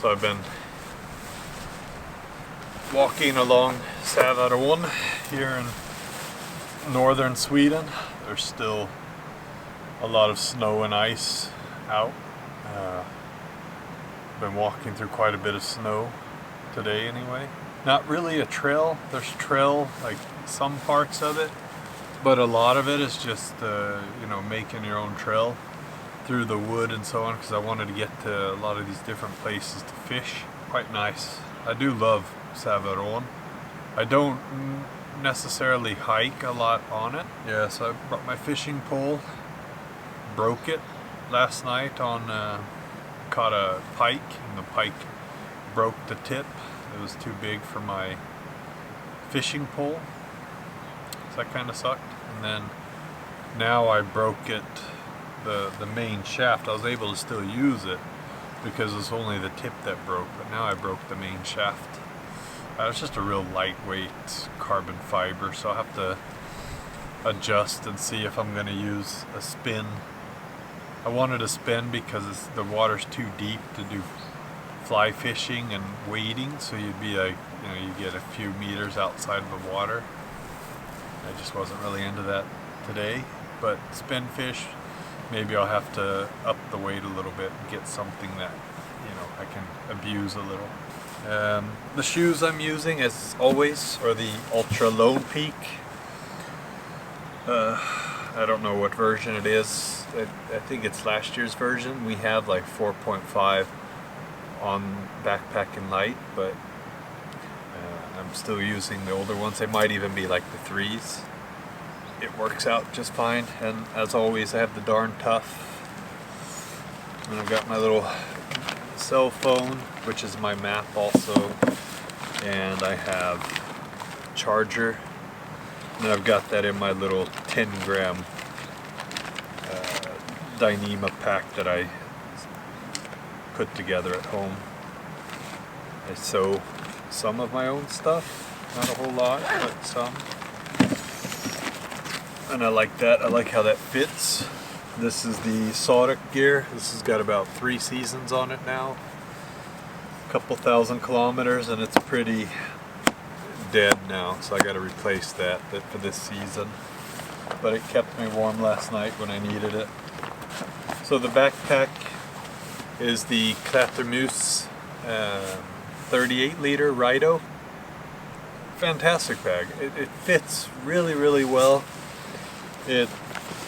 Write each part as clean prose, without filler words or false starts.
So I've been walking along Sävarån here in northern Sweden. There's still a lot of snow and ice out. Been walking through quite a bit of snow today anyway. Not really a trail. There's trail, like some parts of it, but a lot of it is just you know, making your own trail through the wood and so on, because I wanted to get to a lot of these different places to fish. Quite nice. I do love Sävarån. I don't necessarily hike a lot on it. Yeah, so I brought my fishing pole, broke it last night on caught a pike, and the pike broke the tip. It was too big for my fishing pole, so that kind of sucked. And then now I broke it, the main shaft. I was able to still use it because it's only the tip that broke, but now I broke the main shaft. It's just a real lightweight carbon fiber, so I'll have to adjust and see if I'm going to use a spin. I wanted a spin because the water's too deep to do fly fishing and wading, so you'd be like, you know, you get a few meters outside of the water. I just wasn't really into that today, but spin fish, maybe I'll have to up the weight a little bit and get something that, you know, I can abuse a little. The shoes I'm using, as always, are the ultralight. I don't know what version it is. I think it's last year's version. We have like 4.5 on Backpacking Light, but I'm still using the older ones. They might even be like the 3s. It works out just fine, and as always I have the Darn Tough. And I've got my little cell phone, which is my map also, and I have charger. And I've got that in my little 10-gram Dyneema pack that I put together at home. I sew some of my own stuff, not a whole lot, but some. And I like that. I like how that fits. This is the Saudic gear. This has got about 3 seasons on it now. A couple thousand kilometers, and it's pretty dead now, so I got to replace that for this season. But it kept me warm last night when I needed it. So the backpack is the Klättermus 38-liter Rido. Fantastic bag. It fits really, really well. It,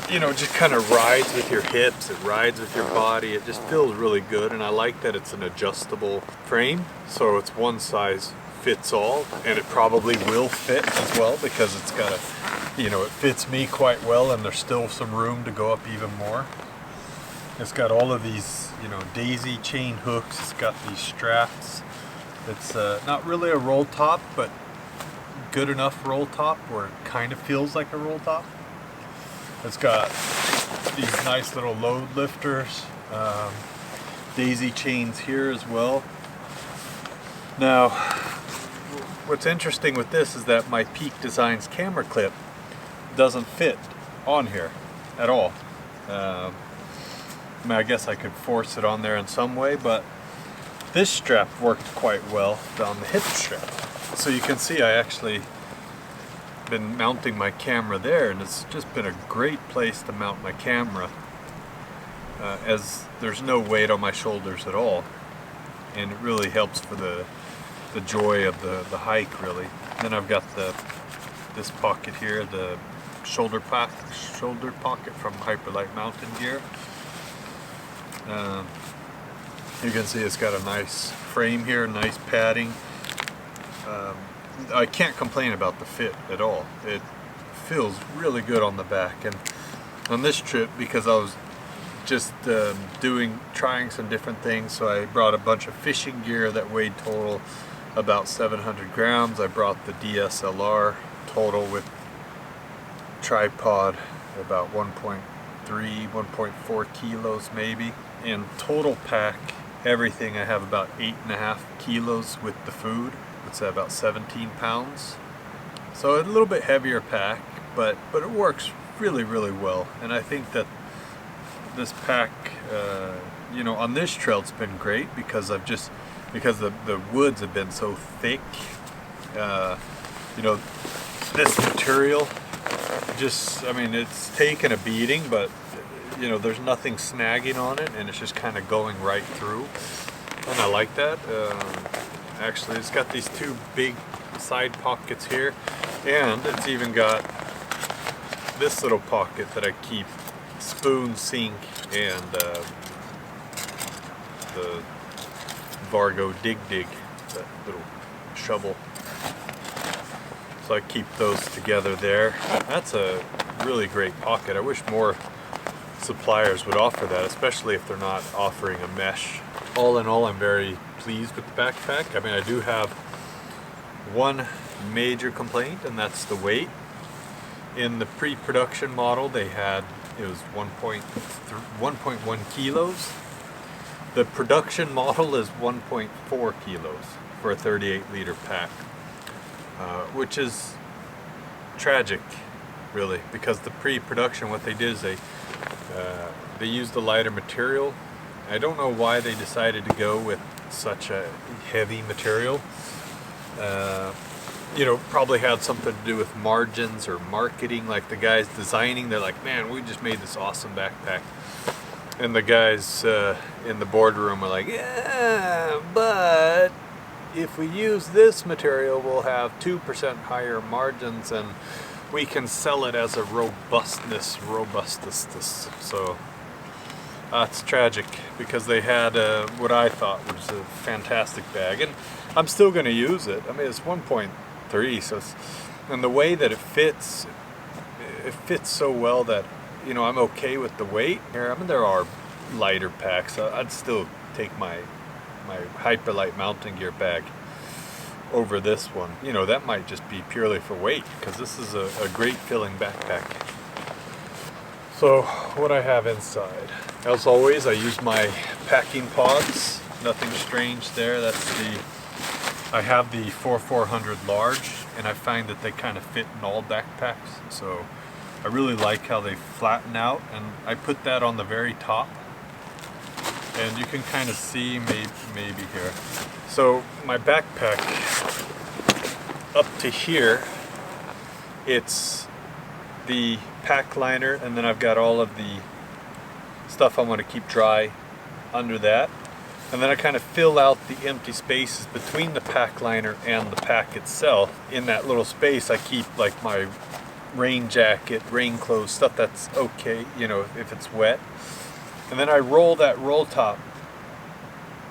you know, just kind of rides with your hips, it rides with your body, it just feels really good. And I like that it's an adjustable frame, so it's one size fits all, and it probably will fit as well because it's got a, you know, it fits me quite well, and there's still some room to go up even more. It's got all of these, you know, daisy chain hooks. It's got these straps. It's not really a roll top, but good enough roll top where it kind of feels like a roll top. It's got these nice little load lifters, daisy chains here as well. Now, what's interesting with this is that my Peak Designs camera clip doesn't fit on here at all. I mean, I guess I could force it on there in some way, but this strap worked quite well on the hip strap. So you can see I actually been mounting my camera there, and it's just been a great place to mount my camera, as there's no weight on my shoulders at all, and it really helps for the joy of the hike, really. Then I've got this pocket here, the shoulder pocket from Hyperlight Mountain Gear. You can see it's got a nice frame here, nice padding. I can't complain about the fit at all. It feels really good on the back. And on this trip, because I was just trying some different things, so I brought a bunch of fishing gear that weighed total about 700 grams. I brought the DSLR total with tripod about 1.3, 1.4 kilos maybe. In total pack, everything, I have about 8.5 kilos with the food. It's about 17 pounds. So a little bit heavier pack, but it works really, really well. And I think that this pack, you know, on this trail it's been great because I've just because the woods have been so thick. You know, this material just, I mean, it's taken a beating, but you know, there's nothing snagging on it, and it's just kind of going right through, and I like that. Actually, it's got these two big side pockets here, and it's even got this little pocket that I keep spoon, sink, and the Vargo Dig, that little shovel. So I keep those together there. That's a really great pocket. I wish more suppliers would offer that, especially if they're not offering a mesh. All in all, I'm very pleased with the backpack. I mean, I do have one major complaint, and that's the weight. In the pre-production model, they had, it was 1.1 kilos. The production model is 1.4 kilos for a 38-liter pack, which is tragic, really, because the pre-production, what they did is they used a lighter material. I don't know why they decided to go with such a heavy material. You know, probably had something to do with margins or marketing. Like the guys designing, they're like, man, we just made this awesome backpack. And the guys in the boardroom are like, yeah, but if we use this material, we'll have 2% higher margins, and we can sell it as a robustness. So that's tragic, because they had what I thought was a fantastic bag, and I'm still going to use it. I mean, it's 1.3, so it's, and the way that it fits so well that, you know, I'm okay with the weight here. I mean, there are lighter packs. I'd still take my Hyperlight mountain gear bag over this one. You know, that might just be purely for weight, because this is a great filling backpack. So what I have inside, as always, I use my packing pods. Nothing strange there. I have the 4400 large, and I find that they kind of fit in all backpacks. So I really like how they flatten out, and I put that on the very top, and you can kind of see maybe here. So my backpack up to here, it's the pack liner, and then I've got all of the stuff I want to keep dry under that, and then I kind of fill out the empty spaces between the pack liner and the pack itself. In that little space, I keep like my rain jacket, rain clothes, stuff that's okay, you know, if it's wet. And then I roll that roll top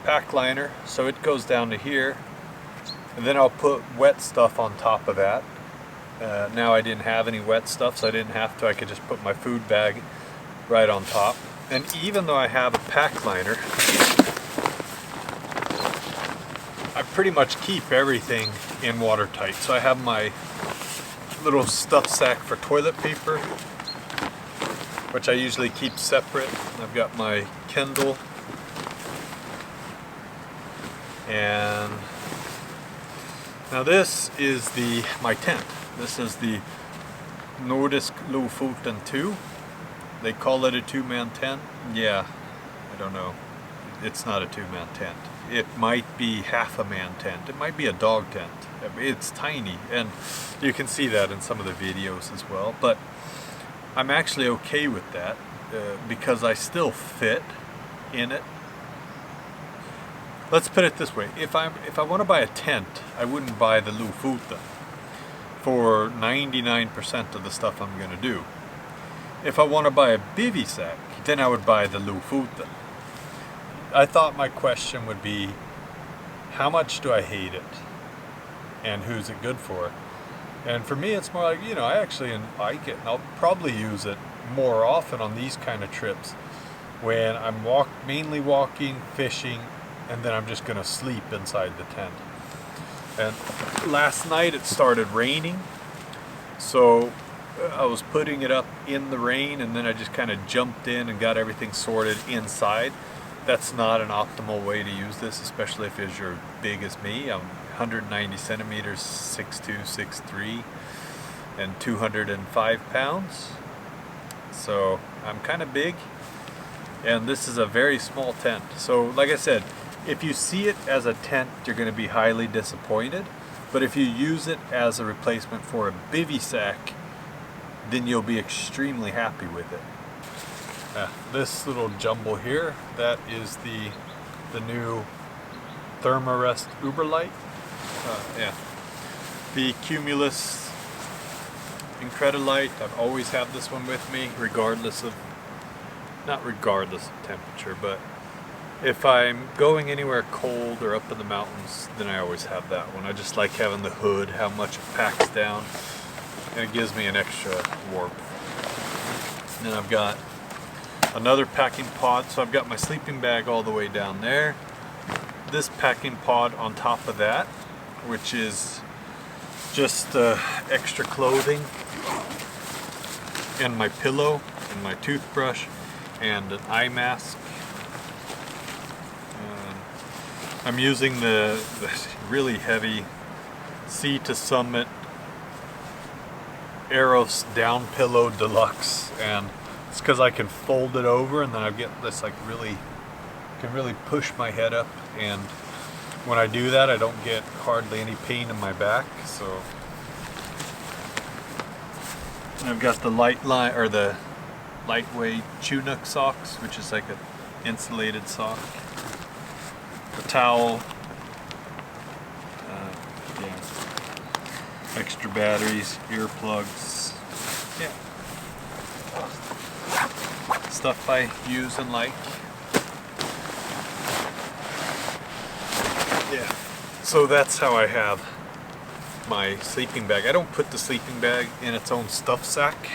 pack liner so it goes down to here, and then I'll put wet stuff on top of that. Now I didn't have any wet stuff, so I didn't have to. I could just put my food bag right on top. And even though I have a pack liner, I pretty much keep everything in watertight. So I have my little stuff sack for toilet paper, which I usually keep separate. I've got my Kindle, and now this is my tent. This is the Nordisk Lofoten 2. They call it a two-man tent. Yeah, I don't know. It's not a two-man tent. It might be half a man tent. It might be a dog tent. It's tiny, and you can see that in some of the videos as well. But I'm actually okay with that because I still fit in it. Let's put it this way: if I want to buy a tent, I wouldn't buy the Lofoten for 99% of the stuff I'm going to do. If I want to buy a bivy sack, then I would buy the Lofoten. I thought my question would be, how much do I hate it? And who's it good for? And for me, it's more like, you know, I actually like it, and I'll probably use it more often on these kind of trips when I'm mainly walking, fishing, and then I'm just going to sleep inside the tent. And last night it started raining, so I was putting it up in the rain, and then I just kind of jumped in and got everything sorted inside. That's not an optimal way to use this, especially if you're big as me. I'm 190 centimeters, 6'2", 6'3", and 205 pounds. So I'm kind of big, and this is a very small tent. So like I said, if you see it as a tent, you're going to be highly disappointed. But if you use it as a replacement for a bivy sack, then you'll be extremely happy with it. This little jumble here, that is the new Thermarest ultralight. The Cumulus Incredilight. I've always had this one with me, not regardless of temperature, but if I'm going anywhere cold or up in the mountains, then I always have that one. I just like having the hood, how much it packs down, and it gives me an extra warmth. And then I've got another packing pod, so I've got my sleeping bag all the way down there. This packing pod on top of that, which is just extra clothing, and my pillow, and my toothbrush, and an eye mask. I'm using the really heavy Sea to Summit Aeros Down Pillow Deluxe, and it's because I can fold it over, and then I get this like can really push my head up, and when I do that I don't get hardly any pain in my back. So and I've got the the lightweight Chinook socks, which is like an insulated sock. The towel, extra batteries, earplugs, stuff I use and like. So that's how I have my sleeping bag. I don't put the sleeping bag in its own stuff sack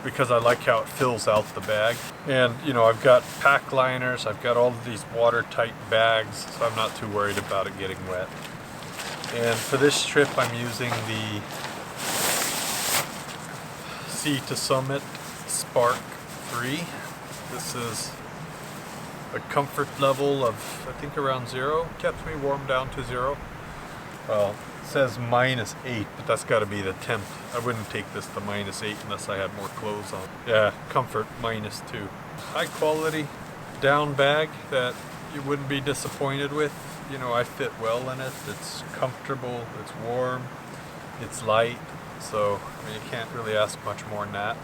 because I like how it fills out the bag. And you know, I've got pack liners, I've got all of these watertight bags, so I'm not too worried about it getting wet. And for this trip I'm using the Sea to Summit Spark 3. This is a comfort level of, I think, around 0. Kept me warm down to 0. Well, it says -8, but that's got to be the temp. I wouldn't take this to -8 unless I had more clothes on. Yeah, comfort -2. High quality down bag that you wouldn't be disappointed with. You know, I fit well in it. It's comfortable, it's warm, it's light, so I mean, you can't really ask much more than that.